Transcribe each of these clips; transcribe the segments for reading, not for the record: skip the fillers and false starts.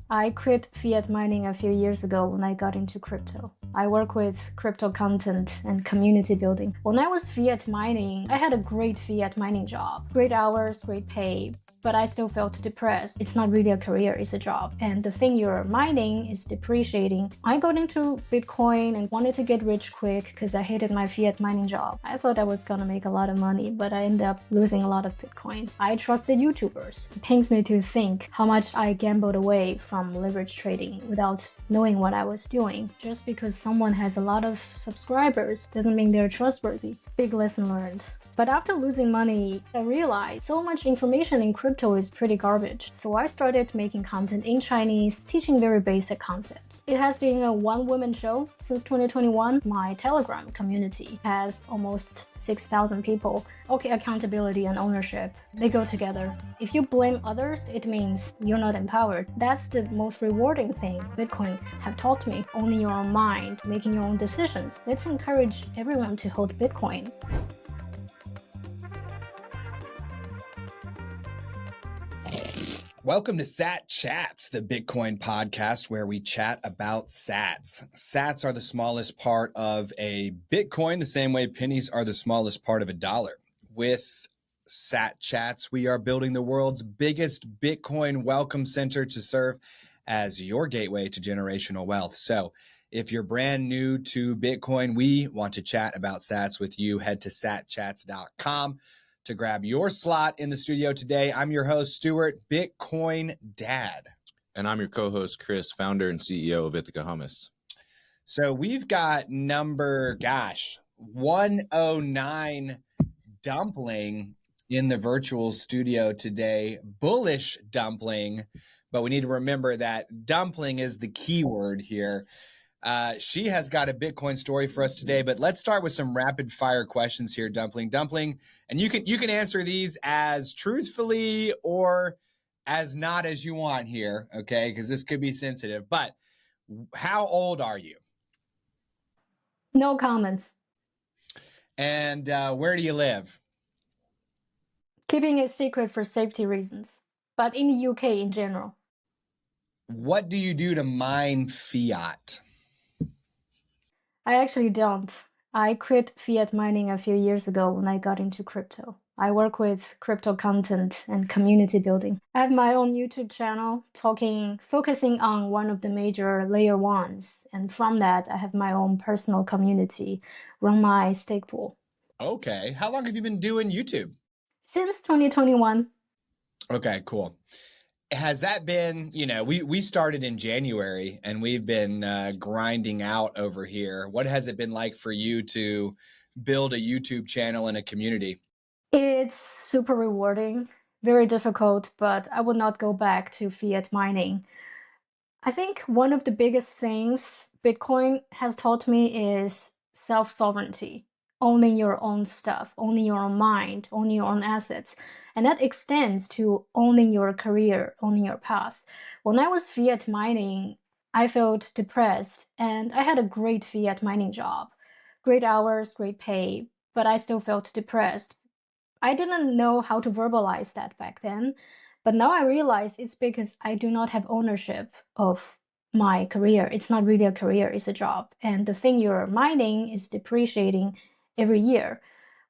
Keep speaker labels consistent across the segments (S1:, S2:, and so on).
S1: I quit fiat mining a few years ago when I got into crypto. I work with crypto content and community building. When I was fiat mining, I had a great fiat mining job. Great hours, great pay, but I still felt depressed. It's not really a career, it's a job. And the thing you're mining is depreciating. I got into Bitcoin and wanted to get rich quick because I hated my fiat mining job. I thought I was gonna make a lot of money, but I ended up losing a lot of Bitcoin. I trusted YouTubers. It pains me to think how much I gambled away from leverage trading without knowing what I was doing. Just because someone has a lot of subscribers doesn't mean they're trustworthy. Big lesson learned. But after losing money, I realized so much information in crypto is pretty garbage. So I started making content in Chinese, teaching very basic concepts. It has been a one-woman show since 2021. My Telegram community has almost 6,000 people. Okay, accountability and ownership, they go together. If you blame others, it means you're not empowered. That's the most rewarding thing Bitcoin have taught me. Owning your own mind, making your own decisions. Let's encourage everyone to hold Bitcoin.
S2: Welcome to Sat Chats, the Bitcoin podcast where we chat about sats. Sats are the smallest part of a Bitcoin, the same way pennies are the smallest part of a dollar. With Sat Chats, we are building the world's biggest Bitcoin welcome center to serve as your gateway to generational wealth. So if you're brand new to Bitcoin, we want to chat about sats with you. Head to satchats.com. to grab your slot in the studio today. I'm your host, Stuart, Bitcoin Dad.
S3: And I'm your co-host, Chris, founder and CEO of Ithaca Hummus.
S2: So we've got number, 109 Dumpling in the virtual studio today. Bullish Dumpling, but we need to remember that dumpling is the key word here. She has got a Bitcoin story for us today, but let's start with some rapid fire questions here, Dumpling. Dumpling, and you can answer these as truthfully or as not as you want here, okay? Because this could be sensitive. But how old are you?
S1: No comments.
S2: And where do you live?
S1: Keeping it secret for safety reasons, but in the UK in general.
S2: What do you do to mine fiat?
S1: I actually don't. I quit fiat mining a few years ago when I got into crypto. I work with crypto content and community building. I have my own YouTube channel focusing on one of the major layer ones. And from that, I have my own personal community, run my stake pool.
S2: Okay. How long have you been doing YouTube?
S1: Since 2021.
S2: Okay, cool. Has that been, we started in January and we've been grinding out over here. What has it been like for you to build a YouTube channel and a community?
S1: It's super rewarding, very difficult, but I would not go back to fiat mining. I think one of the biggest things Bitcoin has taught me is self-sovereignty, owning your own stuff, owning your own mind, owning your own assets. And that extends to owning your career, owning your path. When I was fiat mining, I felt depressed and I had a great fiat mining job. Great hours, great pay, but I still felt depressed. I didn't know how to verbalize that back then, but now I realize it's because I do not have ownership of my career. It's not really a career, it's a job. And the thing you're mining is depreciating every year.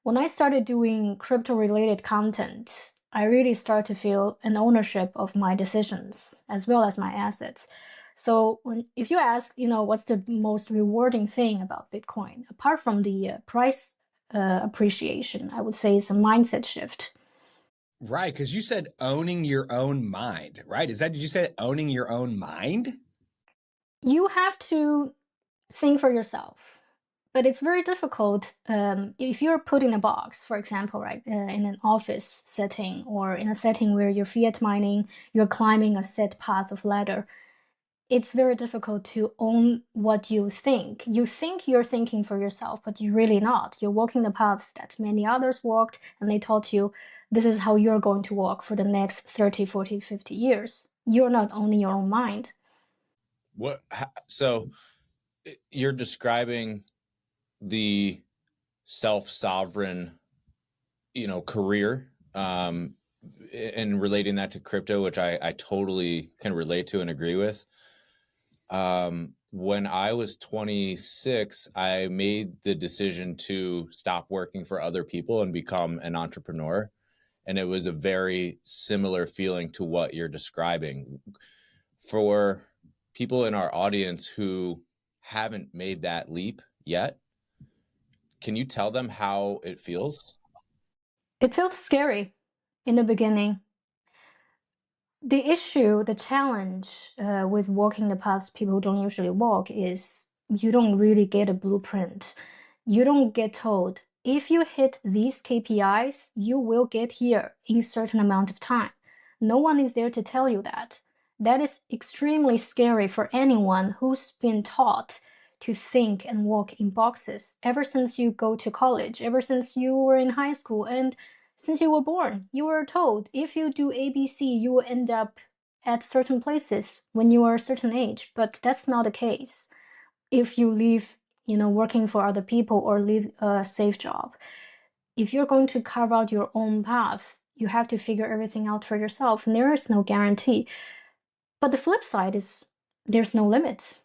S1: When I started doing crypto related content, I really start to feel an ownership of my decisions as well as my assets. So if you ask, what's the most rewarding thing about Bitcoin, apart from the price appreciation, I would say it's a mindset shift.
S2: Right, because you said owning your own mind, right? Did you say owning your own mind?
S1: You have to think for yourself, but it's very difficult if you're put in a box, for example, right, in an office setting or in a setting where you're fiat mining, you're climbing a set path of ladder. It's very difficult to own what you think. You think you're thinking for yourself, but you're really not. You're walking the paths that many others walked, and they taught you this is how you're going to walk for the next 30, 40, 50 years. You're not owning your own mind.
S3: So you're describing the self-sovereign, career and relating that to crypto, which I totally can relate to and agree with. When I was 26, I made the decision to stop working for other people and become an entrepreneur. And it was a very similar feeling to what you're describing. For people in our audience who haven't made that leap yet, can you tell them how it feels?
S1: It felt scary in the beginning. The issue, the challenge with walking the paths people don't usually walk is you don't really get a blueprint. You don't get told, if you hit these KPIs, you will get here in a certain amount of time. No one is there to tell you that. That is extremely scary for anyone who's been taught to think and walk in boxes ever since you go to college, ever since you were in high school, and since you were born. You were told if you do ABC, you will end up at certain places when you are a certain age, but that's not the case. If you leave, working for other people or leave a safe job, if you're going to carve out your own path, you have to figure everything out for yourself, and there is no guarantee. But the flip side is there's no limits.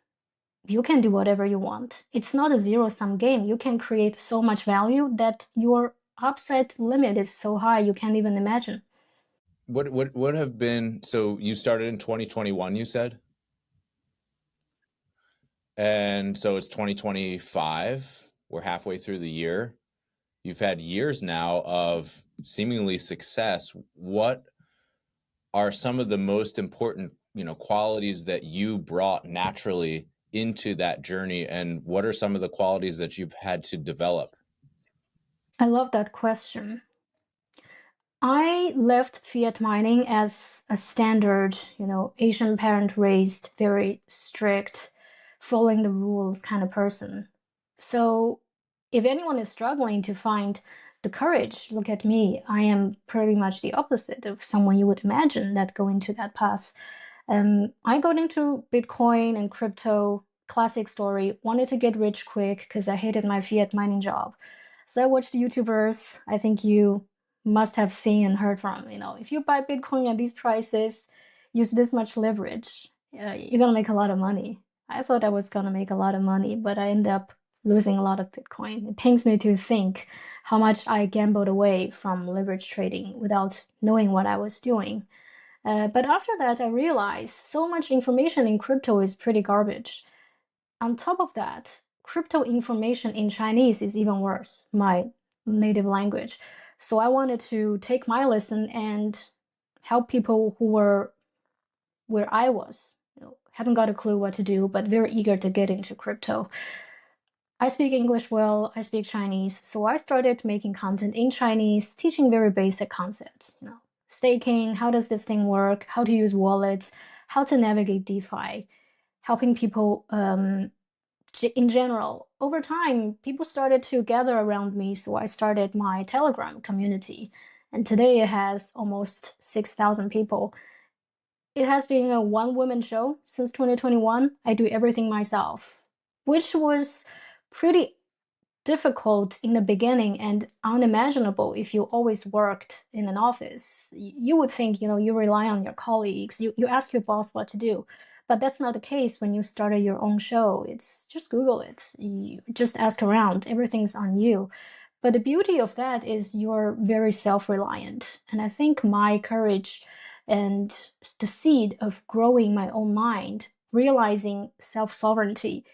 S1: You can do whatever you want. It's not a zero-sum game. You can create so much value that your upside limit is so high you can't even imagine.
S3: What have been, so you started in 2021, you said? And so it's 2025. We're halfway through the year. You've had years now of seemingly success. What are some of the most important, qualities that you brought naturally into that journey, and what are some of the qualities that you've had to develop?
S1: I love that question. I left fiat mining as a standard, Asian parent raised, very strict, following the rules kind of person. So if anyone is struggling to find the courage, look at me. I am pretty much the opposite of someone you would imagine that go into that path. I got into Bitcoin and crypto, classic story, wanted to get rich quick because I hated my fiat mining job. So I watched YouTubers. I think you must have seen and heard from, if you buy Bitcoin at these prices, use this much leverage, you're gonna make a lot of money. I thought I was gonna make a lot of money, but I ended up losing a lot of Bitcoin. It pains me to think how much I gambled away from leverage trading without knowing what I was doing. But after that, I realized so much information in crypto is pretty garbage. On top of that, crypto information in Chinese is even worse, my native language. So I wanted to take my lesson and help people who were where I was, haven't got a clue what to do, but very eager to get into crypto. I speak English well, I speak Chinese, so I started making content in Chinese, teaching very basic concepts, staking, how does this thing work, how to use wallets, how to navigate DeFi, helping people in general. Over time, people started to gather around me, so I started my Telegram community, and today it has almost 6,000 people. It has been a one-woman show since 2021. I do everything myself, which was pretty difficult in the beginning and unimaginable if you always worked in an office. You would think, you rely on your colleagues, you ask your boss what to do. But that's not the case when you started your own show. It's just Google it. You just ask around. Everything's on you. But the beauty of that is you're very self-reliant. And I think my courage and the seed of growing my own mind, realizing self-sovereignty,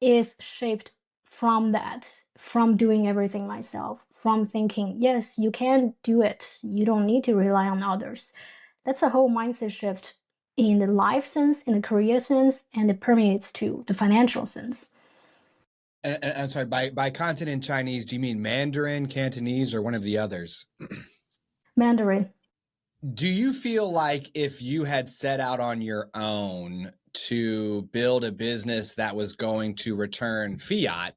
S1: is shaped from that, from doing everything myself, from thinking, yes, you can do it. You don't need to rely on others. That's a whole mindset shift in the life sense, in the career sense, and it permeates to the financial sense.
S2: And I'm sorry, by content in Chinese, do you mean Mandarin, Cantonese, or one of the others?
S1: Mandarin.
S2: Do you feel like if you had set out on your own to build a business that was going to return fiat,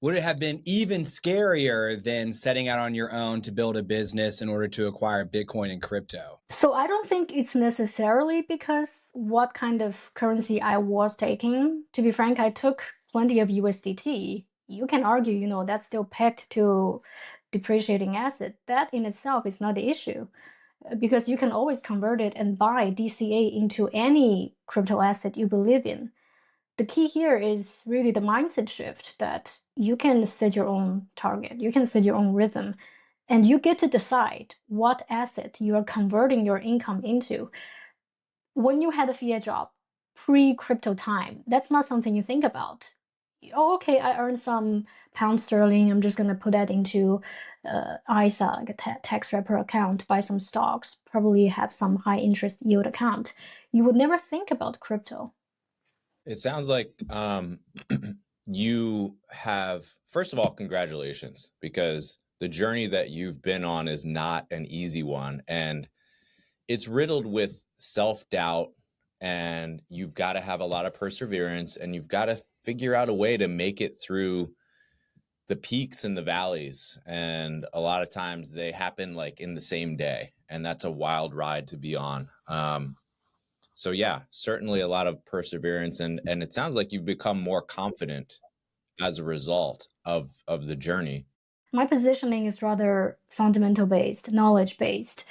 S2: would it have been even scarier than setting out on your own to build a business in order to acquire Bitcoin and crypto?
S1: So I don't think it's necessarily because what kind of currency I was taking. To be frank, I took plenty of USDT. You can argue, that's still pegged to depreciating asset. That in itself is not the issue. because you can always convert it and buy DCA into any crypto asset you believe in. The key here is really the mindset shift that you can set your own target, you can set your own rhythm, and you get to decide what asset you are converting your income into. When you had a fiat job pre-crypto time, that's not something you think about. Oh, okay, I earned some pound sterling. I'm just gonna put that into ISA, like a tax wrapper account, buy some stocks, probably have some high interest yield account. You would never think about crypto.
S3: It sounds like you have, first of all, congratulations, because the journey that you've been on is not an easy one. And it's riddled with self-doubt, and you've got to have a lot of perseverance, and you've got to figure out a way to make it through the peaks and the valleys. And a lot of times they happen like in the same day, and that's a wild ride to be on. So yeah, certainly a lot of perseverance, and it sounds like you've become more confident as a result of the journey.
S1: My positioning is rather fundamental based, knowledge based.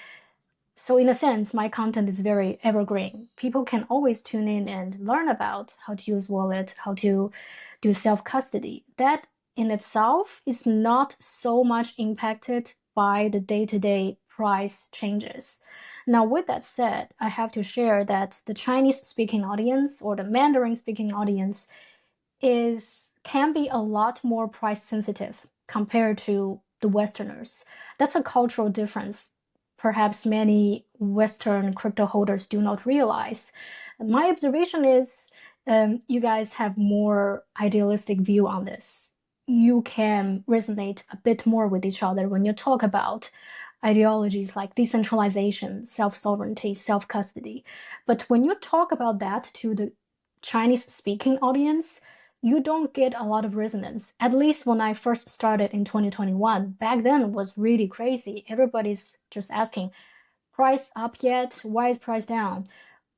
S1: So in a sense, my content is very evergreen. People can always tune in and learn about how to use wallet, how to do self-custody. That in itself is not so much impacted by the day-to-day price changes. Now, with that said, I have to share that the Chinese-speaking audience or the Mandarin-speaking audience can be a lot more price sensitive compared to the Westerners. That's a cultural difference perhaps many Western crypto holders do not realize. My observation is you guys have more idealistic view on this. You can resonate a bit more with each other when you talk about ideologies like decentralization, self-sovereignty, self-custody. But when you talk about that to the Chinese-speaking audience, you don't get a lot of resonance. At least when I first started in 2021, back then it was really crazy. Everybody's just asking, price up yet? Why is price down?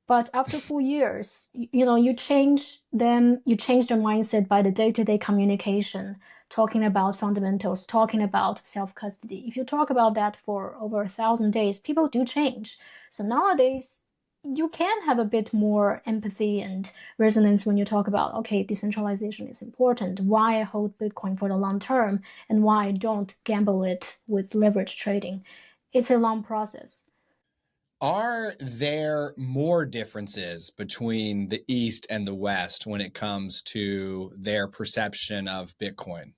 S1: But after 4 years, you change them, you change their mindset by the day-to-day communication, talking about fundamentals, talking about self-custody. If you talk about that for over 1,000 days, people do change. So nowadays, you can have a bit more empathy and resonance when you talk about, okay, decentralization is important, why I hold Bitcoin for the long term, and why I don't gamble it with leverage trading. It's a long process.
S2: Are there more differences between the East and the West when it comes to their perception of Bitcoin?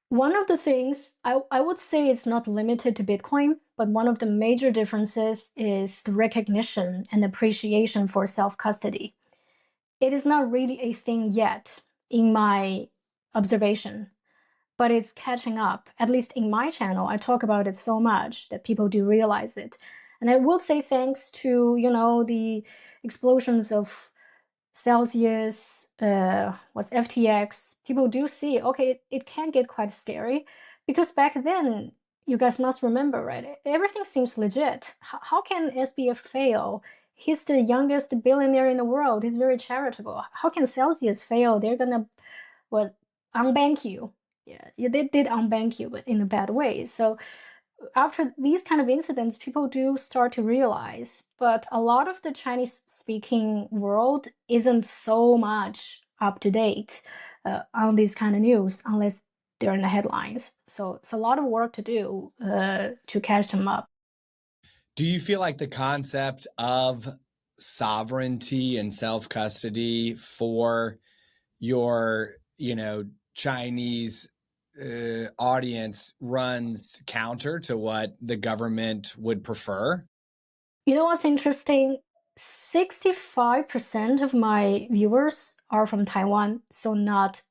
S1: One of the things I would say it's not limited to Bitcoin, but one of the major differences is the recognition and appreciation for self-custody. It is not really a thing yet in my observation, but it's catching up. At least in my channel, I talk about it so much that people do realize it. And I will say thanks to, the explosions of Celsius, what's FTX, people do see, okay, it can get quite scary because back then, you guys must remember, right? Everything seems legit. How can SBF fail? He's the youngest billionaire in the world. He's very charitable. How can Celsius fail? They're gonna, what, unbank you. Yeah, they did unbank you, but in a bad way. So after these kind of incidents, people do start to realize, but a lot of the Chinese speaking world isn't so much up to date on these kind of news unless they're in the headlines. So it's a lot of work to do to catch them up.
S2: Do you feel like the concept of sovereignty and self-custody for your, Chinese audience runs counter to what the government would prefer?
S1: You know what's interesting? 65% of my viewers are from Taiwan, so not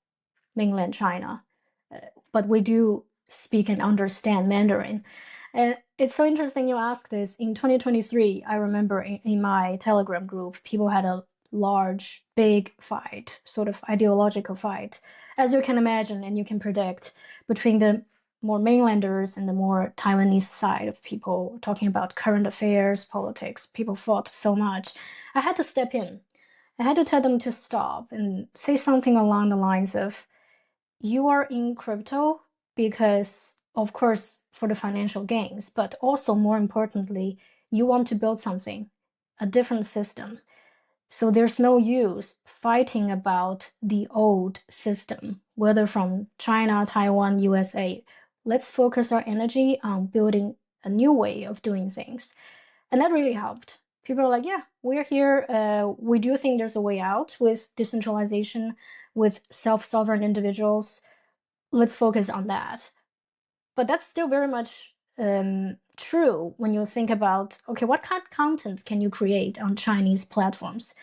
S1: mainland China. But we do speak and understand Mandarin. It's so interesting you ask this. In 2023, I remember in my Telegram group, people had a large, big fight, sort of ideological fight, as you can imagine and you can predict, between the more mainlanders and the more Taiwanese side of people talking about current affairs, politics. People fought so much. I had to step in. I had to tell them to stop and say something along the lines of, you are in crypto because, of course, for the financial gains, but also more importantly, You want to build something, a different system. So there's no use fighting about the old system, whether from China, Taiwan, USA. Let's focus our energy on building a new way of doing things. And that really helped. People are like, yeah, we're here. We do think there's a way out with decentralization, with self-sovereign individuals. Let's focus on that. But that's still very much true when you think about, okay, what kind of content can you create on Chinese platforms?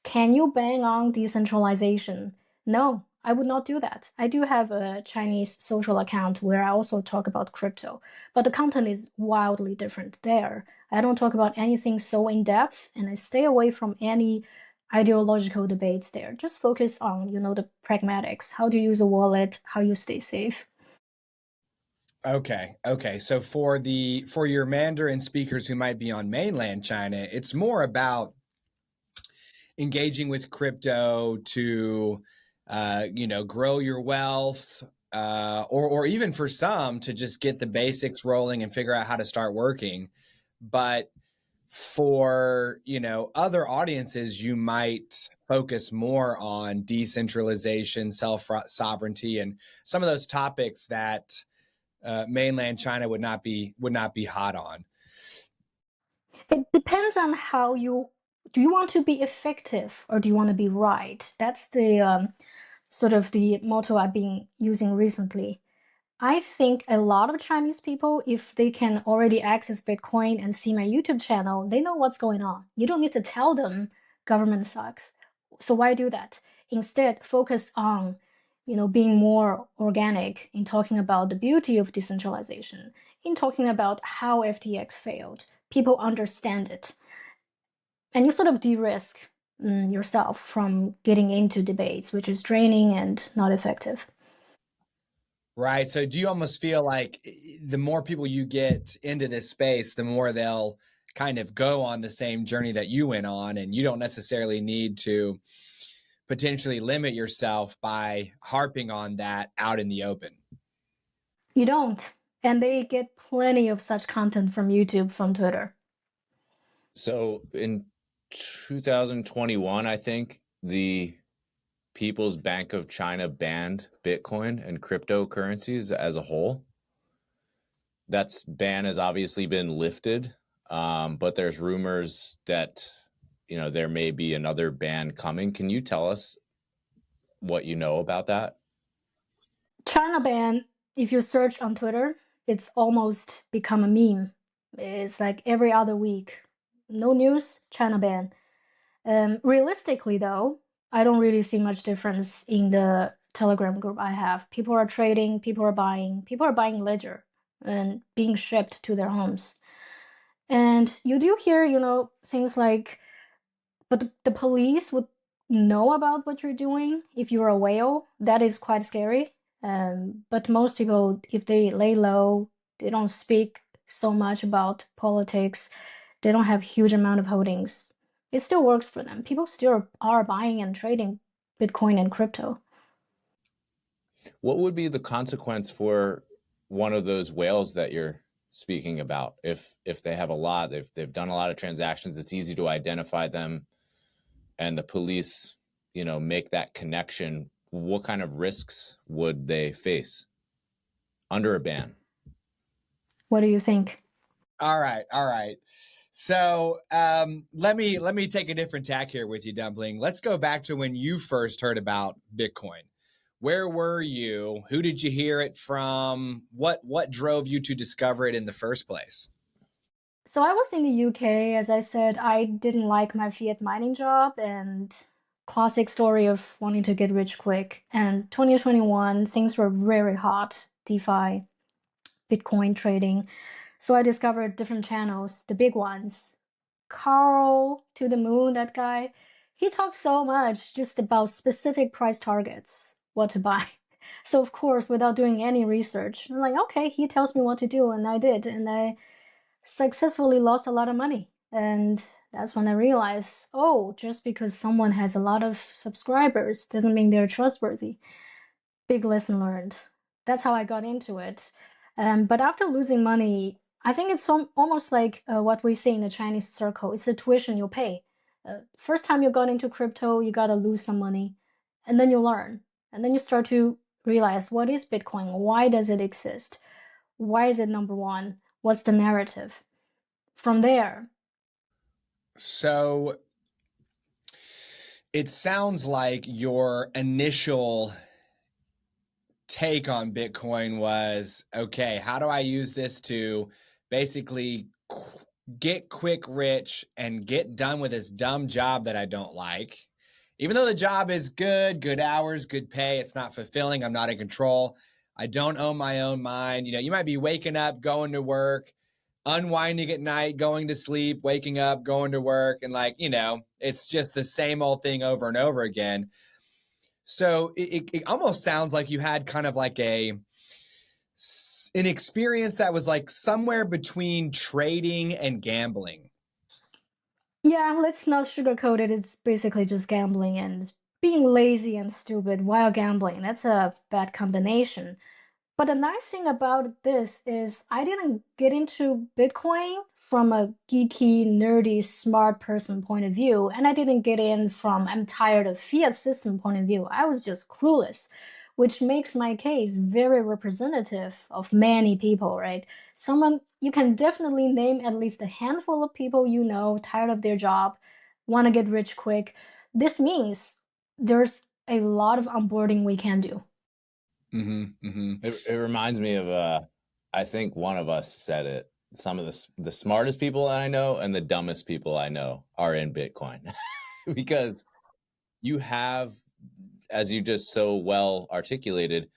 S1: Can you bang on decentralization? No, I would not do that. I do have a Chinese social account where I also talk about crypto, but the content is wildly different there. I don't talk about anything so in depth, and I stay away from any ideological debates there. Just focus on, the pragmatics, how to use a wallet, how you stay safe.
S2: Okay. So for your Mandarin speakers who might be on mainland China, it's more about engaging with crypto to grow your wealth, or even for some to just get the basics rolling and figure out how to start working. But for other audiences, you might focus more on decentralization, self-sovereignty, and some of those topics that mainland China would not be hot on.
S1: It depends on how do you want to be effective or do you want to be right? That's the sort of the motto I've been using recently. I think a lot of Chinese people, if they can already access Bitcoin and see my YouTube channel, they know what's going on. You don't need to tell them government sucks. So why do that? Instead, focus on, being more organic in talking about the beauty of decentralization, in talking about how FTX failed. People understand it. And you sort of de-risk yourself from getting into debates, which is draining and not effective.
S2: Right. So do you almost feel like the more people you get into this space, the more they'll kind of go on the same journey that you went on, and you don't necessarily need to potentially limit yourself by harping on that out in the open?
S1: You don't. And they get plenty of such content from YouTube, from Twitter.
S3: So in 2021, I think the People's Bank of China banned Bitcoin and cryptocurrencies as a whole. That ban has obviously been lifted, but there's rumors that there may be another ban coming. Can you tell us what you know about that?
S1: China ban, if you search on Twitter, it's almost become a meme. It's like every other week. No news, China ban. Realistically, though, I don't really see much difference in the Telegram group I have. People are trading, people are buying Ledger and being shipped to their homes. And you do hear, things like, but the police would know about what you're doing if you're a whale. That is quite scary. But most people, if they lay low, they don't speak so much about politics, they don't have huge amount of holdings, it still works for them. People still are buying and trading Bitcoin and crypto.
S3: What would be the consequence for one of those whales that you're speaking about? If they have a lot, they've done a lot of transactions, it's easy to identify them, and the police, make that connection. What kind of risks would they face under a ban?
S1: What do you think?
S2: All right. So let me take a different tack here with you, Dumpling. Let's go back to when you first heard about Bitcoin. Where were you? Who did you hear it from? What drove you to discover it in the first place?
S1: So I was in the UK, as I said. I didn't like my Fiat mining job, and classic story of wanting to get rich quick. And 2021, things were very hot, DeFi, Bitcoin trading. So I discovered different channels, the big ones. Carl to the moon, that guy, he talked so much just about specific price targets, what to buy. So of course, without doing any research, I'm like, okay, he tells me what to do, and I did, and I successfully lost a lot of money. And that's when I realized, oh, just because someone has a lot of subscribers doesn't mean they're trustworthy. Big lesson learned. That's how I got into it. But after losing money, I think it's almost like what we say in the Chinese circle. It's the tuition you pay. First time you got into crypto, you gotta lose some money, and then you learn, and then you start to realize what is Bitcoin, why does it exist, why is it number one, what's the narrative. From there,
S2: So it sounds like your initial take on Bitcoin was, okay, how do I use this to basically get quick rich and get done with this dumb job that I don't like? Even though the job is good hours, good pay, it's not fulfilling. I'm not in control. I don't own my own mind. You know, you might be waking up, going to work, unwinding at night, going to sleep, waking up, going to work. And like, you know, it's just the same old thing over and over again. So it almost sounds like you had kind of like an experience that was like somewhere between trading and gambling.
S1: yeah, let's not sugarcoat it. It's basically just gambling and being lazy and stupid while gambling. That's a bad combination. But the nice thing about this is I didn't get into Bitcoin from a geeky, nerdy, smart person point of view, and I didn't get in from I'm tired of fiat system point of view. I was just clueless, which makes my case very representative of many people, right? Someone you can definitely name at least a handful of people you know tired of their job, want to get rich quick. This means there's a lot of onboarding we can do.
S2: Mm-hmm, mm-hmm.
S3: It reminds me of I think one of us said it. Some of the smartest people I know and the dumbest people I know are in Bitcoin because you have, as you just so well articulated,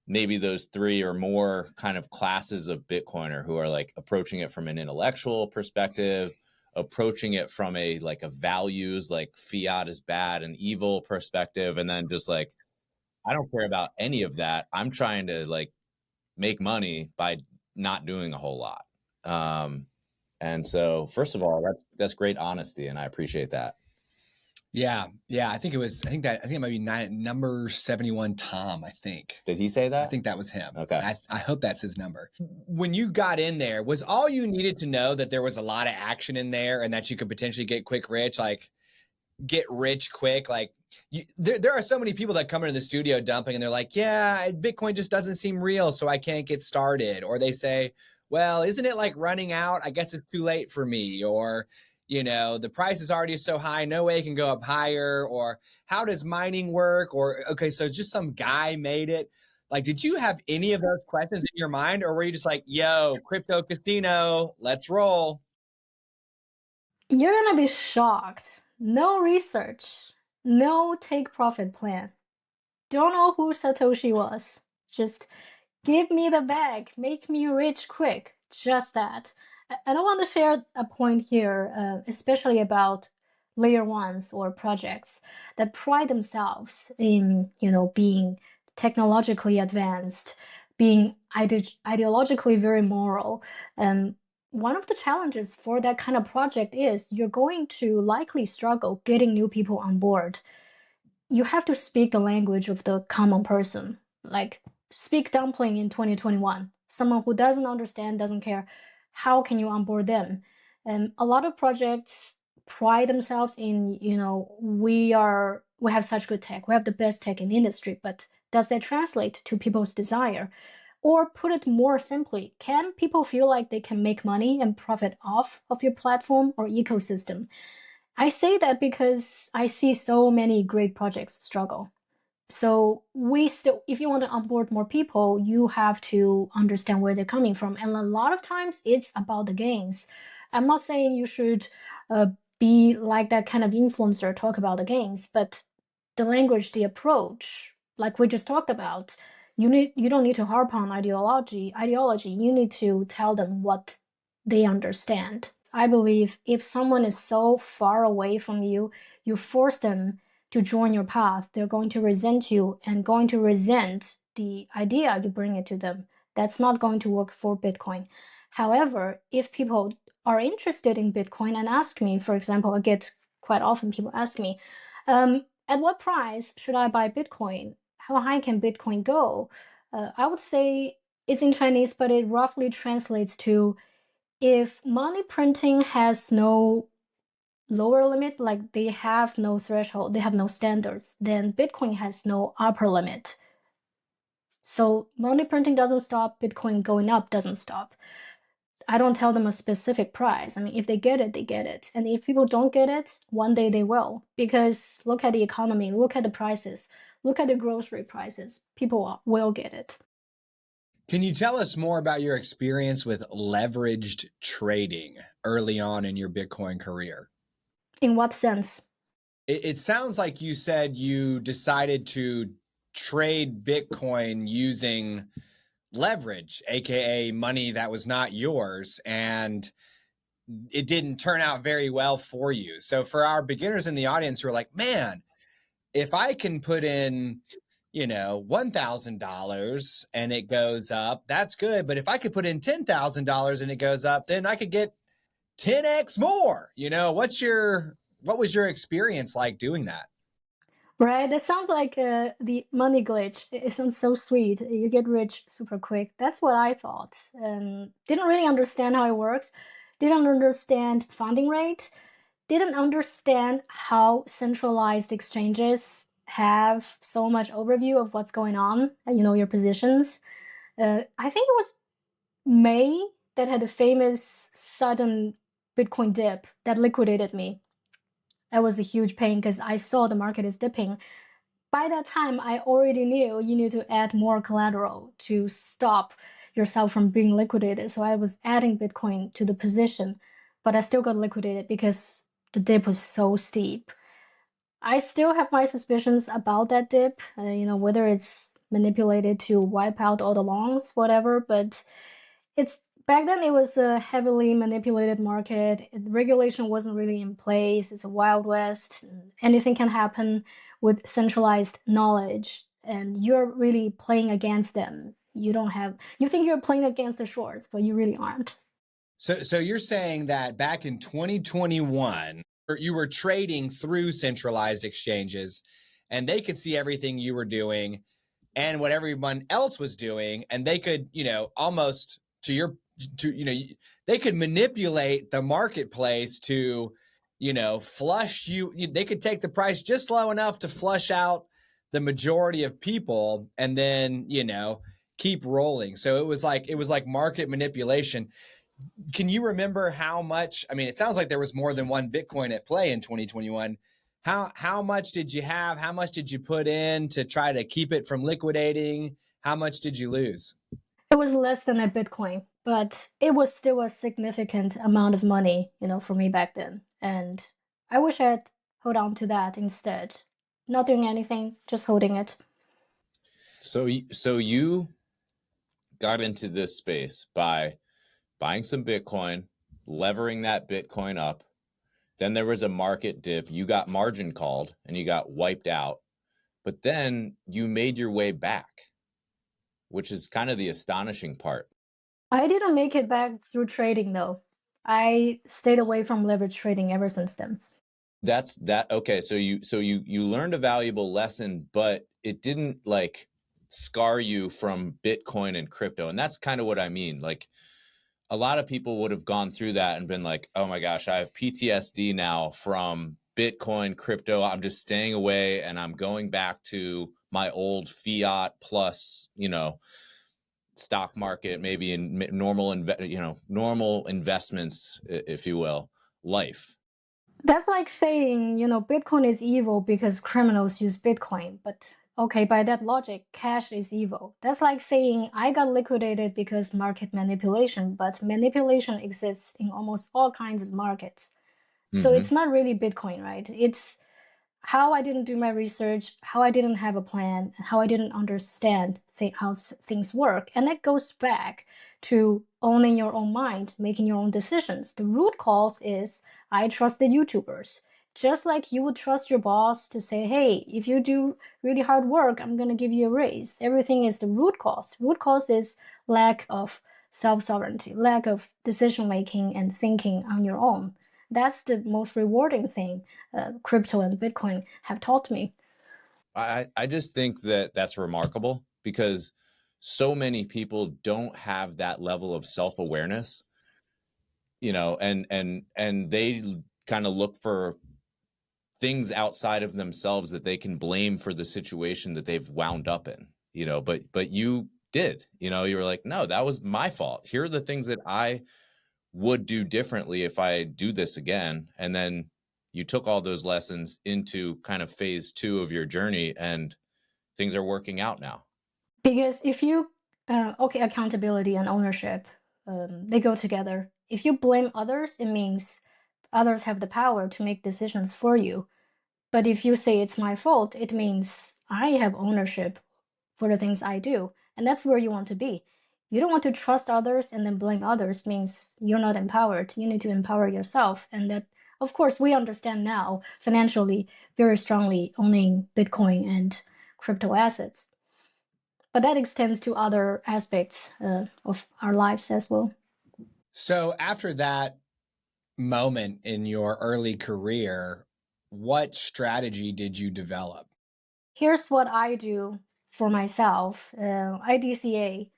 S3: maybe those three or more kind of classes of Bitcoiner who are like approaching it from an intellectual perspective, approaching it from a like a values like fiat is bad and evil perspective, and then just like I don't care about any of that. I'm trying to like make money by not doing a whole lot. And so, first of all, that's great honesty, and I appreciate that.
S2: Yeah. I think it might be number 71, Tom, I think.
S3: Did he say that?
S2: I think that was him.
S3: Okay.
S2: I hope that's his number. When you got in there, was all you needed to know that there was a lot of action in there and that you could potentially get quick rich, like get rich quick? Like there are so many people that come into the studio Dumpling and they're like, yeah, Bitcoin just doesn't seem real, so I can't get started. Or they say, well, isn't it like running out? I guess it's too late for me. Or, you know, the price is already so high, no way it can go up higher. Or how does mining work? Or, okay, so just some guy made it. Like, did you have any of those questions in your mind? Or were you just like, yo, crypto casino, let's roll?
S1: You're gonna be shocked. No research, no take profit plan. Don't know who Satoshi was. Just give me the bag, make me rich quick. Just that. I don't want to share a point here, especially about layer ones or projects that pride themselves in, being technologically advanced, being ideologically very moral. And one of the challenges for that kind of project is you're going to likely struggle getting new people on board. You have to speak the language of the common person. Like speak Dumpling in 2021. Someone who doesn't understand, doesn't care. How can you onboard them? And a lot of projects pride themselves in, we have such good tech. We have the best tech in the industry, but does that translate to people's desire? Or put it more simply, can people feel like they can make money and profit off of your platform or ecosystem? I say that because I see so many great projects struggle. So if you want to onboard more people, you have to understand where they're coming from. And a lot of times it's about the gains. I'm not saying you should uh, be like that kind of influencer, talk about the gains, but the language, the approach, like we just talked about, you don't need to harp on ideology. You need to tell them what they understand. I believe if someone is so far away from you, you force them to join your path, they're going to resent you and going to resent the idea you bring it to them. That's not going to work for Bitcoin. However, if people are interested in Bitcoin and ask me, for example, I get quite often people ask me, at what price should I buy Bitcoin? How high can Bitcoin go? I would say it's in Chinese, but it roughly translates to If money printing has no lower limit, like they have no threshold, they have no standards, then Bitcoin has no upper limit. So money printing doesn't stop, Bitcoin going up doesn't stop. I don't tell them a specific price. I mean, if they get it, they get it. And if people don't get it, one day they will. Because look at the economy, look at the prices, look at the grocery prices. People will get it.
S2: Can you tell us more about your experience with leveraged trading early on in your Bitcoin career?
S1: In what sense?
S2: It sounds like you said you decided to trade Bitcoin using leverage, aka money that was not yours, and it didn't turn out very well for you. So for our beginners in the audience who are like, man, if I can put in, $1,000 and it goes up, that's good. But if I could put in $10,000 and it goes up, then I could get 10x more. What was your experience like doing that?
S1: Right? That sounds like the money glitch. It sounds so sweet. You get rich super quick. That's what I thought. Didn't really understand how it works. Didn't understand funding rate. Didn't understand how centralized exchanges have so much overview of what's going on, your positions. I think it was May that had a famous sudden Bitcoin dip that liquidated me. That was a huge pain because I saw the market is dipping. By that time, I already knew you need to add more collateral to stop yourself from being liquidated. So I was adding Bitcoin to the position, but I still got liquidated because the dip was so steep. I still have my suspicions about that dip, whether it's manipulated to wipe out all the longs, whatever, but it's back then it was a heavily manipulated market. Regulation wasn't really in place. It's a wild west. Anything can happen with centralized knowledge, and you're really playing against them. You think you're playing against the shorts, but you really aren't.
S2: So you're saying that back in 2021, you were trading through centralized exchanges and they could see everything you were doing and what everyone else was doing, and they could, almost they could manipulate the marketplace to, flush you. They could take the price just low enough to flush out the majority of people and then, keep rolling. So it was like market manipulation. Can you remember how much? I mean, it sounds like there was more than one Bitcoin at play in 2021. How much did you have? How much did you put in to try to keep it from liquidating? How much did you lose?
S1: It was less than a Bitcoin, but it was still a significant amount of money, for me back then. And I wish I'd hold on to that instead. Not doing anything, just holding it.
S3: So you got into this space by buying some Bitcoin, levering that Bitcoin up. Then there was a market dip. You got margin called and you got wiped out. But then you made your way back, which is kind of the astonishing part.
S1: I didn't make it back through trading though. I stayed away from leverage trading ever since then.
S3: That's that. Okay. So you learned a valuable lesson, but it didn't like scar you from Bitcoin and crypto. And that's kind of what I mean. Like a lot of people would have gone through that and been like, oh my gosh, I have PTSD now from Bitcoin, crypto. I'm just staying away and I'm going back to my old fiat plus, stock market, maybe in normal investments, if you will, life.
S1: That's like saying, Bitcoin is evil because criminals use Bitcoin. But okay, by that logic, cash is evil. That's like saying I got liquidated because market manipulation, but manipulation exists in almost all kinds of markets. So
S3: Mm-hmm.
S1: it's not really Bitcoin, right? It's how I didn't do my research, how I didn't have a plan, how I didn't understand how things work. And that goes back to owning your own mind, making your own decisions. The root cause is I trusted YouTubers. Just like you would trust your boss to say, hey, if you do really hard work, I'm going to give you a raise. Everything is the root cause. Root cause is lack of self-sovereignty, lack of decision making and thinking on your own. That's the most rewarding thing crypto and Bitcoin have taught me.
S3: I just think that that's remarkable because so many people don't have that level of self-awareness. you know, and they kind of look for things outside of themselves that they can blame for the situation that they've wound up in, you know, but you did, you know, you were like, no, that was my fault. Here are the things that I would do differently if I do this again. And then you took all those lessons into kind of phase 2 of your journey, and things are working out now.
S1: Because if you, okay, accountability and ownership, they go together. If you blame others, it means others have the power to make decisions for you. But if you say it's my fault, it means I have ownership for the things I do. And that's where you want to be. You don't want to trust others and then blame others, means you're not empowered. You need to empower yourself. And that, of course, we understand now financially very strongly owning Bitcoin and crypto assets. But that extends to other aspects of our lives as well.
S2: So after that moment in your early career, what strategy did you develop?
S1: Here's what I do for myself. I DCA.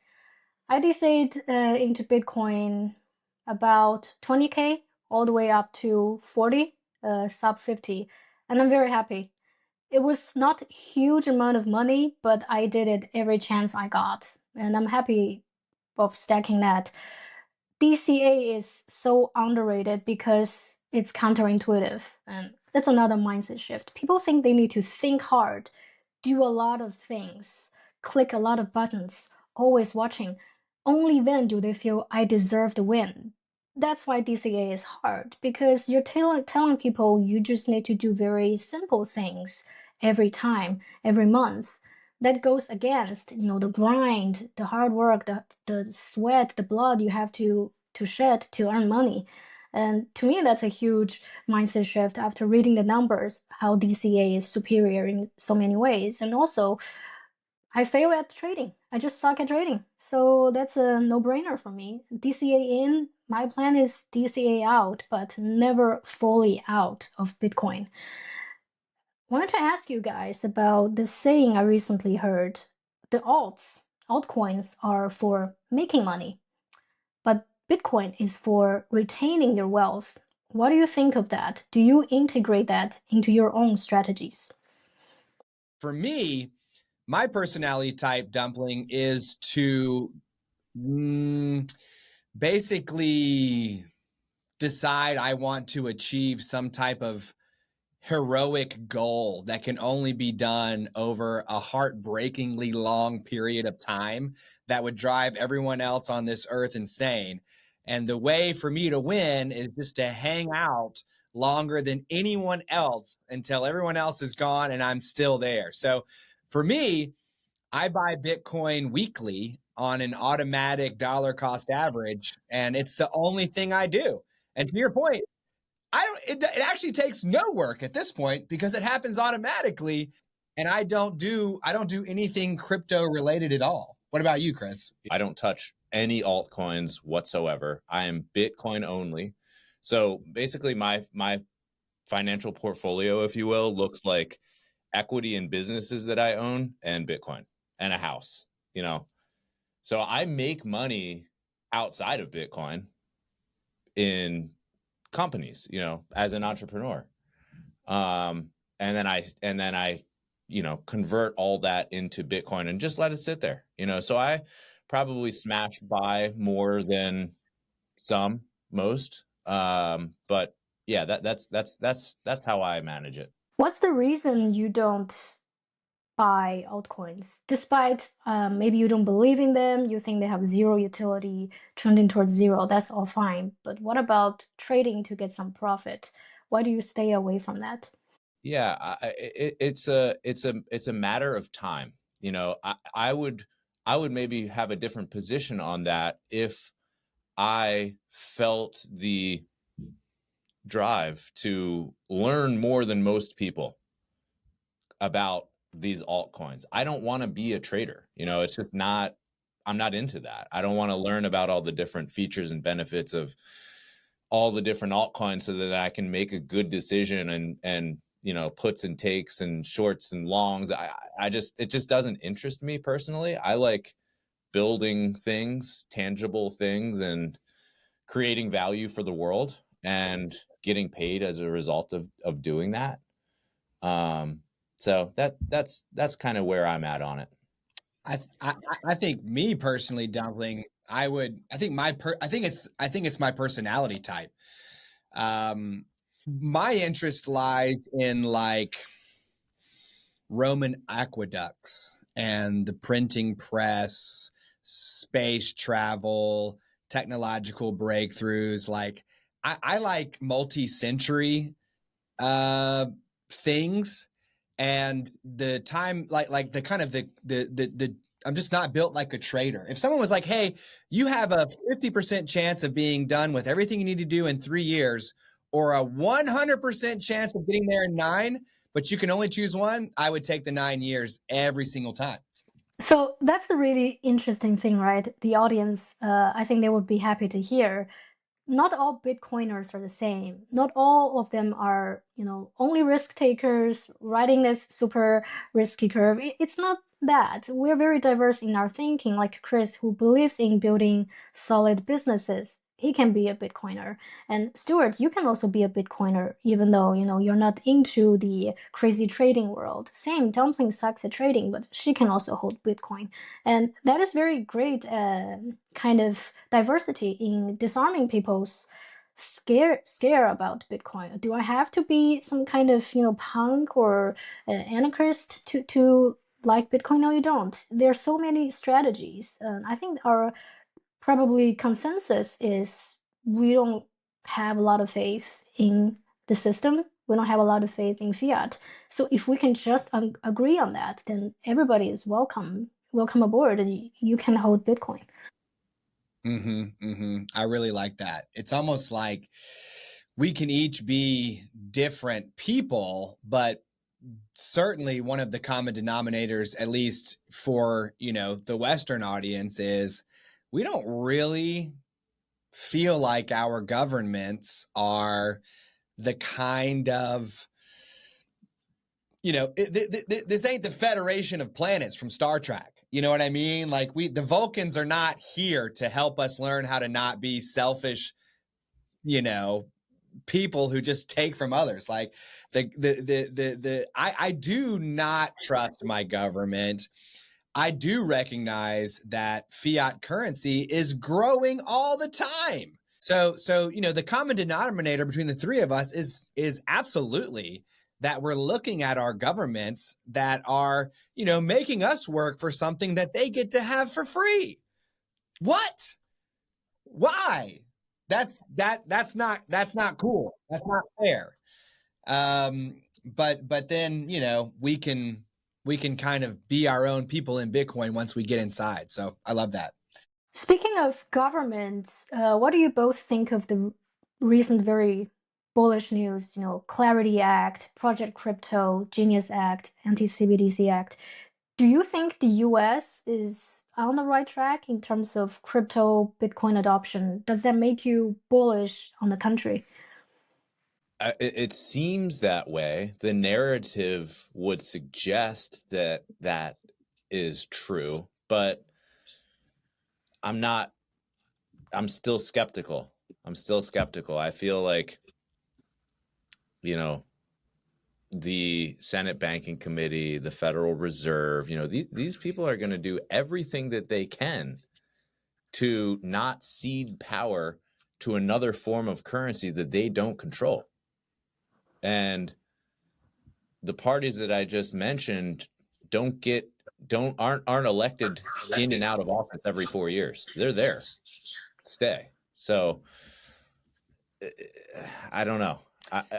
S1: I DCA'd into Bitcoin about 20K all the way up to 40, sub 50. And I'm very happy. It was not a huge amount of money, but I did it every chance I got. And I'm happy of stacking that. DCA is so underrated because it's counterintuitive. And that's another mindset shift. People think they need to think hard, do a lot of things, click a lot of buttons, always watching. Only then do they feel I deserve the win. That's why DCA is hard, because you're telling people you just need to do very simple things every time, every month. That goes against, the grind, the hard work, the sweat, the blood you have to shed to earn money. And to me, that's a huge mindset shift after reading the numbers, how DCA is superior in so many ways. And also, I fail at trading. I just suck at trading. So that's a no-brainer for me. DCA in, my plan is DCA out, but never fully out of Bitcoin. Wanted to ask you guys about this saying I recently heard. The altcoins are for making money, but Bitcoin is for retaining your wealth. What do you think of that? Do you integrate that into your own strategies?
S2: For me, my personality type, Dumpling, is to basically decide I want to achieve some type of heroic goal that can only be done over a heartbreakingly long period of time that would drive everyone else on this earth insane. And the way for me to win is just to hang out longer than anyone else until everyone else is gone and I'm still there. So for me, I buy Bitcoin weekly on an automatic dollar cost average, and it's the only thing I do. And to your point, it actually takes no work at this point because it happens automatically, and I don't do anything crypto related at all. What about you, Chris?
S3: I don't touch any altcoins whatsoever. I am Bitcoin only. So basically my financial portfolio, if you will, looks like equity in businesses that I own and Bitcoin and a house, you know. So I make money outside of Bitcoin in companies, you know, as an entrepreneur. And then I, you know, convert all that into Bitcoin and just let it sit there, you know. So I probably smash buy more than most. But yeah, that's how I manage it.
S1: What's the reason you don't buy altcoins? Despite maybe you don't believe in them, you think they have zero utility, trending towards zero, that's all fine. But what about trading to get some profit? Why do you stay away from that?
S3: Yeah, it's a matter of time. You know, I would maybe have a different position on that if I felt the drive to learn more than most people about these altcoins. I don't want to be a trader. You know, it's just not, I'm not into that. I don't want to learn about all the different features and benefits of all the different altcoins so that I can make a good decision and you know, puts and takes and shorts and longs. It just doesn't interest me personally. I like building things, tangible things, and creating value for the world and getting paid as a result of doing that. So that's kind of where I'm at on it.
S2: I think me personally, Dumpling, I think it's my personality type. My interest lies in like Roman aqueducts and the printing press, space travel, technological breakthroughs. Like I like multi-century things, and the time like the kind of the I'm just not built like a trader. If someone was like, hey, you have a 50% chance of being done with everything you need to do in 3 years, or a 100% chance of getting there in 9, but you can only choose one, I would take the 9 years every single time.
S1: So that's the really interesting thing, right? The audience, I think they would be happy to hear. Not all Bitcoiners are the same. Not all of them are, only risk takers riding this super risky curve. It's not that. We're very diverse in our thinking, like Chris, who believes in building solid businesses. He can be a Bitcoiner. And Stuart, you can also be a Bitcoiner, even though, you're not into the crazy trading world. Same, Dumpling sucks at trading, but she can also hold Bitcoin. And that is very great kind of diversity in disarming people's scare about Bitcoin. Do I have to be some kind of punk or anarchist to like Bitcoin? No, you don't. There are so many strategies. I think our probably consensus is we don't have a lot of faith in the system. We don't have a lot of faith in fiat. So if we can just agree on that, then everybody is welcome aboard, and you can hold Bitcoin.
S2: I really like that. It's almost like we can each be different people, but certainly one of the common denominators, at least for, the Western audience, is we don't really feel like our governments are the kind of, this ain't the Federation of Planets from Star Trek. You know what I mean? Like the Vulcans are not here to help us learn how to not be selfish, people who just take from others. Like I do not trust my government. I do recognize that fiat currency is growing all the time. So the common denominator between the three of us is absolutely that we're looking at our governments that are, making us work for something that they get to have for free. What? Why? That's not cool. That's not fair. But then, we can kind of be our own people in Bitcoin once we get inside. So I love that.
S1: Speaking of governments, what do you both think of the recent very bullish news? Clarity Act, Project Crypto, Genius Act, Anti-CBDC Act. Do you think the US is on the right track in terms of crypto Bitcoin adoption? Does that make you bullish on the country?
S3: It seems that way. The narrative would suggest that that is true, but I'm still skeptical. I feel like, the Senate Banking Committee, the Federal Reserve, these people are going to do everything that they can to not cede power to another form of currency that they don't control. And the parties that I just mentioned aren't elected in and out of office every 4 years. They're there, stay. So I don't know.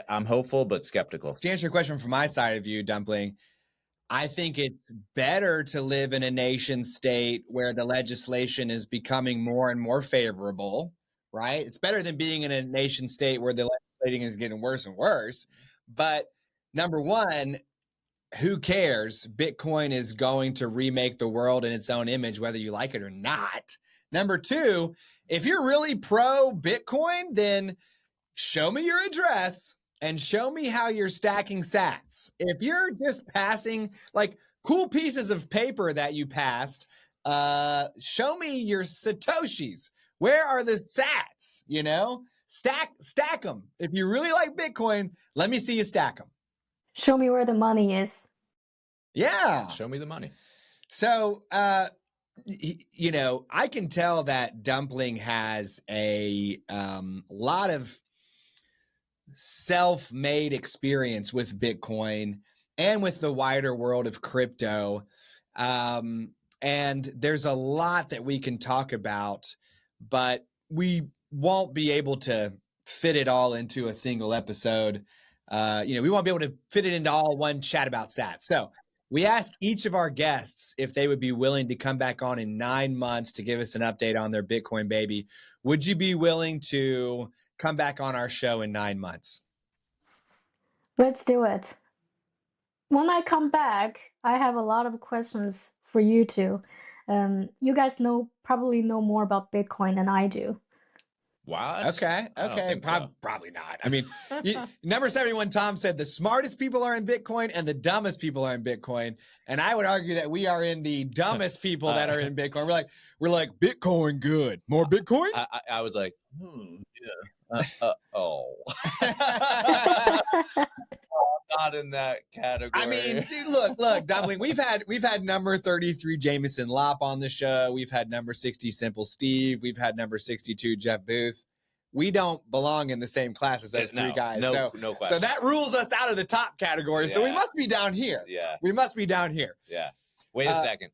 S3: I'm hopeful, but skeptical.
S2: To answer your question from my side of view, Dumpling, I think it's better to live in a nation state where the legislation is becoming more and more favorable, right? It's better than being in a nation state where the legislating is getting worse and worse. But number one, who cares? Bitcoin is going to remake the world in its own image, whether you like it or not. Number two, if you're really pro Bitcoin, then show me your address and show me how you're stacking sats. If you're just passing like cool pieces of paper that you passed, show me your Satoshis. Where are the sats? You know, stack them. If you really like Bitcoin, let me see you stack them.
S1: Show me where the money is.
S2: Yeah.
S3: Show me the money.
S2: So, you know, I can tell that Dumpling has a lot of self-made experience with Bitcoin and with the wider world of crypto. And there's a lot that we can talk about, but we won't be able to fit it all into a single episode. You know, we won't be able to fit it into all one chat about sats. So we asked each of our guests if they would be willing to come back on in 9 months to give us an update on their Bitcoin baby. Would you be willing to come back on our show in 9 months?
S1: Let's do it. When I come back, I have a lot of questions for you two. You guys probably know more about Bitcoin than I do.
S3: What?
S2: Okay.
S3: I don't think so.
S2: Probably not. I mean, number 71, Tom said the smartest people are in Bitcoin and the dumbest people are in Bitcoin. And I would argue that we are in the dumbest people that are in Bitcoin. We're like Bitcoin good. More Bitcoin?
S3: I was like, yeah. Oh. Not in that category.
S2: I mean, look, Dumpling, we've had number 33 Jameson Lopp on the show. We've had number 60 Simple Steve. We've had number 62 Jeff Booth. We don't belong in the same class as those three guys.
S3: No
S2: So
S3: question.
S2: that rules us out of the top category. Yeah. So we must be down here.
S3: Yeah.
S2: We must be down here.
S3: Yeah. Wait a second.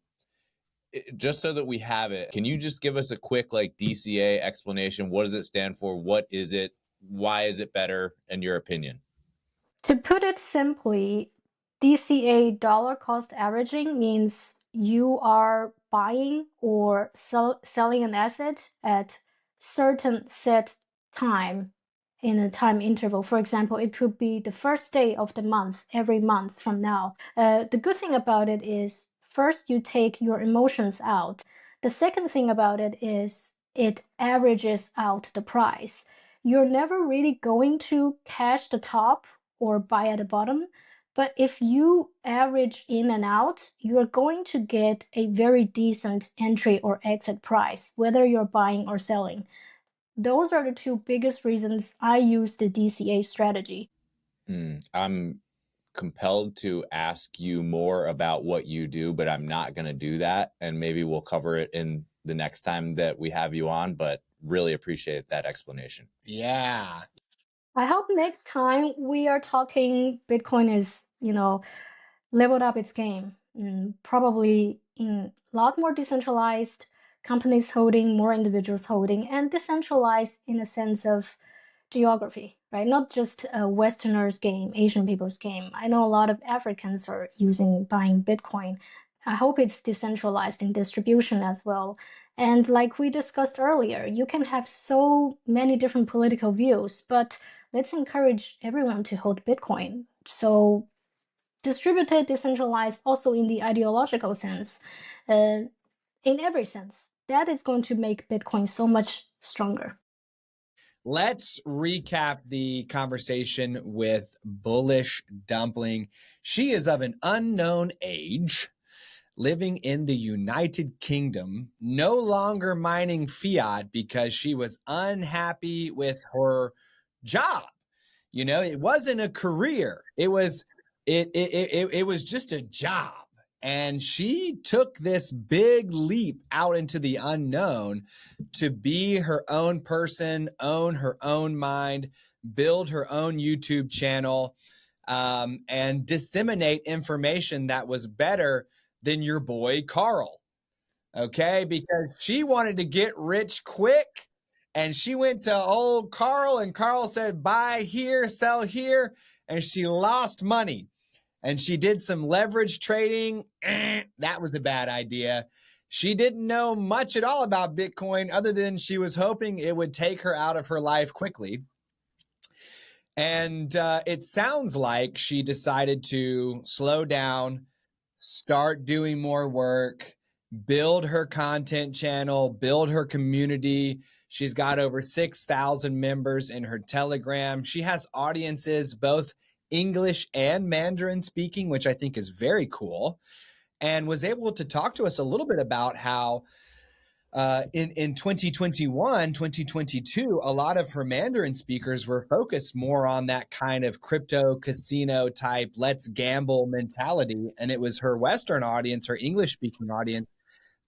S3: Just so that we have it, can you just give us a quick DCA explanation? What does it stand for? What is it? Why is it better in your opinion?
S1: To put it simply, DCA, dollar cost averaging, means you are buying or selling an asset at certain set time in a time interval. For example, it could be the first day of the month, every month from now. The good thing about it is, first, you take your emotions out. The second thing about it is it averages out the price. You're never really going to catch the top or buy at the bottom. But if you average in and out, you're going to get a very decent entry or exit price, whether you're buying or selling. Those are the two biggest reasons I use the DCA strategy.
S3: I'm compelled to ask you more about what you do, but I'm not going to do that. And maybe we'll cover it in the next time that we have you on, but really appreciate that explanation.
S2: Yeah.
S1: I hope next time we are talking, Bitcoin is, leveled up its game. Probably in a lot more decentralized, companies holding, more individuals holding, and decentralized in a sense of geography, right? Not just a Westerners game, Asian people's game. I know a lot of Africans are buying Bitcoin. I hope it's decentralized in distribution as well. And like we discussed earlier, you can have so many different political views, but let's encourage everyone to hold Bitcoin. So distributed, decentralized, also in the ideological sense, in every sense, that is going to make Bitcoin so much stronger.
S2: Let's recap the conversation with Bullish Dumpling. She is of an unknown age, living in the United Kingdom, no longer mining fiat because she was unhappy with her job. It wasn't a career. It was just a job. And she took this big leap out into the unknown to be her own person, own her own mind, build her own YouTube channel, and disseminate information that was better than your boy Carl. Okay, because she wanted to get rich quick. And she went to old Carl, and Carl said, buy here, sell here. And she lost money. And she did some leverage trading. That was a bad idea. She didn't know much at all about Bitcoin other than she was hoping it would take her out of her life quickly. And it sounds like she decided to slow down, start doing more work, build her content channel, build her community. She's got over 6,000 members in her Telegram. She has audiences, both English and Mandarin speaking, which I think is very cool, and was able to talk to us a little bit about how in 2021, 2022, a lot of her Mandarin speakers were focused more on that kind of crypto casino type, let's gamble mentality. And it was her Western audience, her English speaking audience,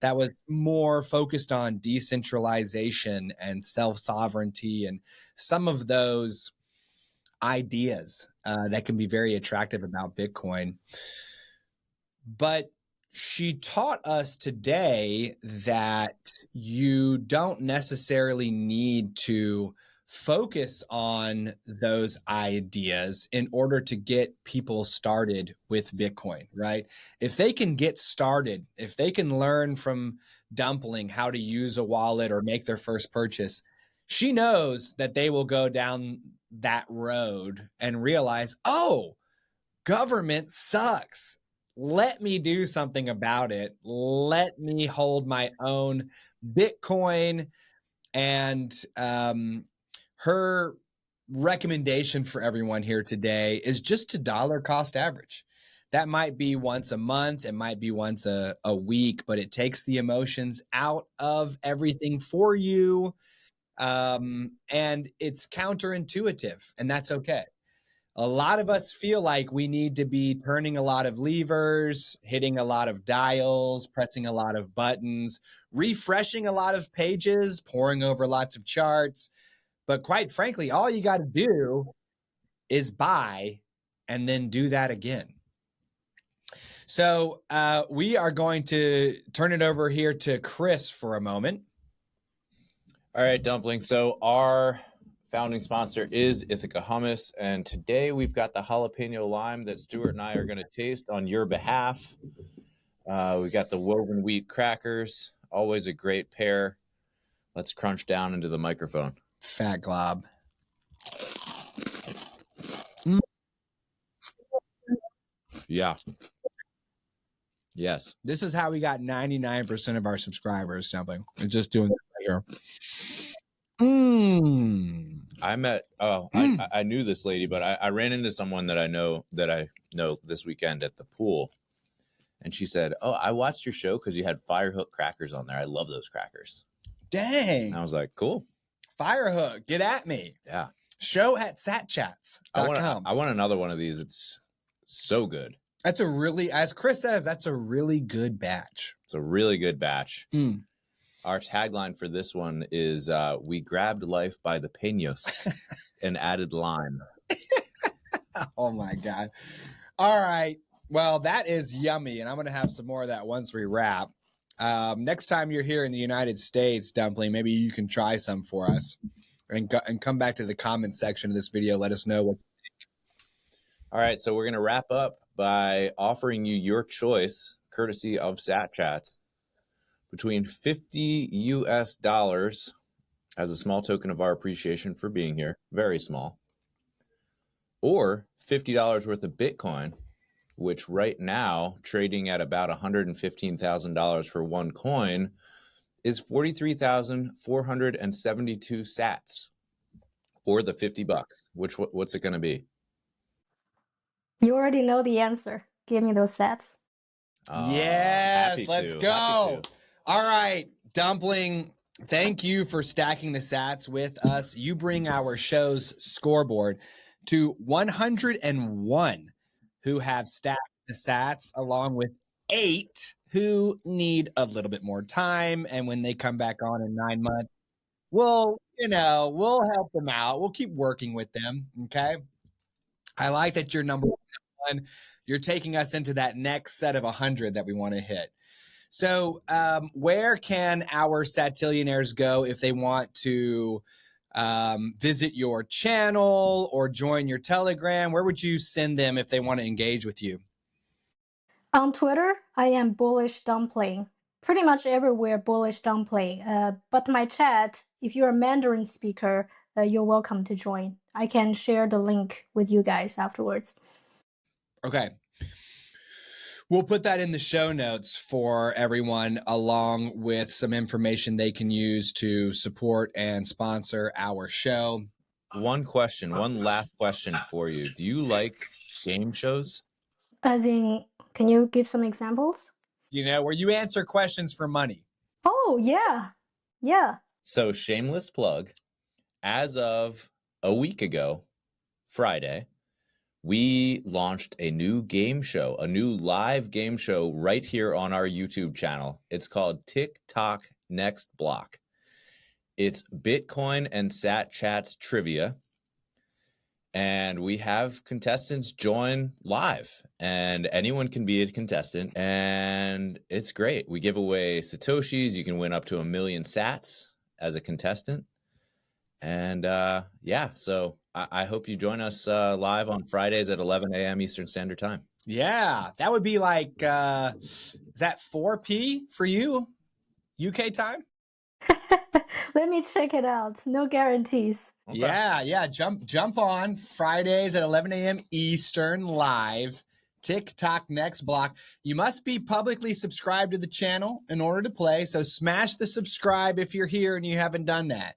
S2: that was more focused on decentralization and self-sovereignty and some of those ideas that can be very attractive about Bitcoin. But she taught us today that you don't necessarily need to focus on those ideas in order to get people started with Bitcoin, right? If they can get started, if they can learn from Dumpling how to use a wallet or make their first purchase, she knows that they will go down that road and realize, oh, government sucks. Let me do something about it. Let me hold my own Bitcoin. And her recommendation for everyone here today is just to dollar cost average. That might be once a month. It might be once a week, but it takes the emotions out of everything for you. And it's counterintuitive, and that's okay. A lot of us feel like we need to be turning a lot of levers, hitting a lot of dials, pressing a lot of buttons, refreshing a lot of pages, poring over lots of charts. But quite frankly, all you got to do is buy and then do that again. So we are going to turn it over here to Chris for a moment.
S3: All right, Dumpling. So our founding sponsor is Ithaca Hummus, and today we've got the jalapeno lime that Stuart and I are going to taste on your behalf. We got the woven wheat crackers, always a great pair. Let's crunch down into the microphone.
S2: Fat glob.
S3: Yeah. Yes.
S2: This is how we got 99% of our subscribers, Dumpling. We're just doing it right here.
S3: I met I knew this lady, but I ran into someone that I know this weekend at the pool, and she said, "Oh, I watched your show because you had Firehook crackers on there. I love those crackers."
S2: Dang!
S3: And I was like, "Cool,
S2: Firehook, get at me!"
S3: Yeah,
S2: show at satchats.com.
S3: I want another one of these. It's so good.
S2: That's a really, as Chris says, that's a really good batch.
S3: It's a really good batch. Our tagline for this one is we grabbed life by the peños and added lime.
S2: Oh my God. All right. Well, that is yummy. And I'm going to have some more of that once we wrap. Next time you're here in the United States, Dumpling, maybe you can try some for us and come back to the comment section of this video. Let us know what you think.
S3: All right. So we're going to wrap up by offering you your choice, courtesy of Sat Chats, between $50 US as a small token of our appreciation for being here, very small, or $50 worth of Bitcoin, which right now, trading at about $115,000 for one coin, is 43,472 sats, or the $50. What's it going to be?
S1: You already know the answer. Give me those sats.
S2: Yes, let's go. All right, Dumpling, thank you for stacking the sats with us. You bring our show's scoreboard to 101 who have stacked the sats, along with 8 who need a little bit more time. And when they come back on in 9 months, we'll help them out. We'll keep working with them. Okay. I like that you're number 1. You're taking us into that next set of 100 that we want to hit. So where can our Satillionaires go if they want to visit your channel or join your Telegram? Where would you send them if they want to engage with you?
S1: On Twitter, I am Bullish Dumpling. Pretty much everywhere, Bullish Dumpling. But my chat, if you're a Mandarin speaker, you're welcome to join. I can share the link with you guys afterwards.
S2: Okay. We'll put that in the show notes for everyone, along with some information they can use to support and sponsor our show.
S3: One last question for you. Do you like game shows?
S1: As in, can you give some examples?
S2: Where you answer questions for money.
S1: Oh, yeah. Yeah.
S3: So shameless plug, as of a week ago, Friday, we launched a new game show, a new live game show right here on our YouTube channel. It's called TikTok Next Block. It's Bitcoin and Sat Chats trivia. And we have contestants join live, and anyone can be a contestant, and it's great. We give away Satoshis. You can win up to 1 million sats as a contestant. And yeah, so I hope you join us live on Fridays at 11 a.m. Eastern Standard Time.
S2: Yeah, that would be like, is that 4 p for you, UK time?
S1: Let me check it out. No guarantees.
S3: Okay.
S2: Yeah. Jump on Fridays at 11 a.m. Eastern live. TikTok Next Block. You must be publicly subscribed to the channel in order to play. So smash the subscribe if you're here and you haven't done that.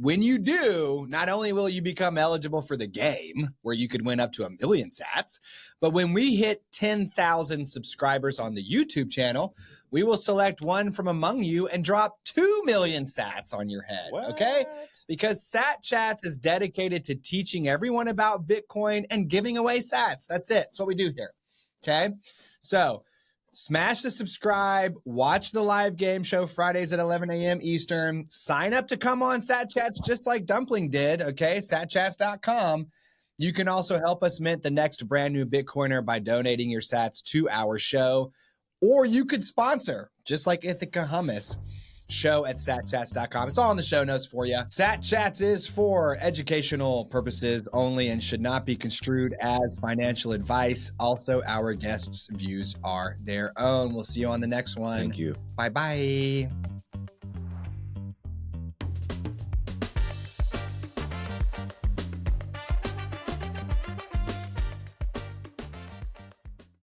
S2: When you do, not only will you become eligible for the game where you could win up to 1 million sats, but when we hit 10,000 subscribers on the YouTube channel, we will select one from among you and drop 2 million sats on your head.
S3: What?
S2: Okay? Because Sat Chats is dedicated to teaching everyone about Bitcoin and giving away sats. That's it. That's what we do here. Okay? So smash the subscribe, watch the live game show Fridays at 11 a.m. Eastern, sign up to come on Sat Chats just like Dumpling did, okay? Satchats.com. You can also help us mint the next brand new Bitcoiner by donating your sats to our show, or you could sponsor, just like Ithaca Hummus, show at satchats.com. It's all in the show notes for you. Sat Chats is for educational purposes only and should not be construed as financial advice. Also, our guests' views are their own. We'll see you on the next one.
S3: Thank you.
S2: Bye-bye.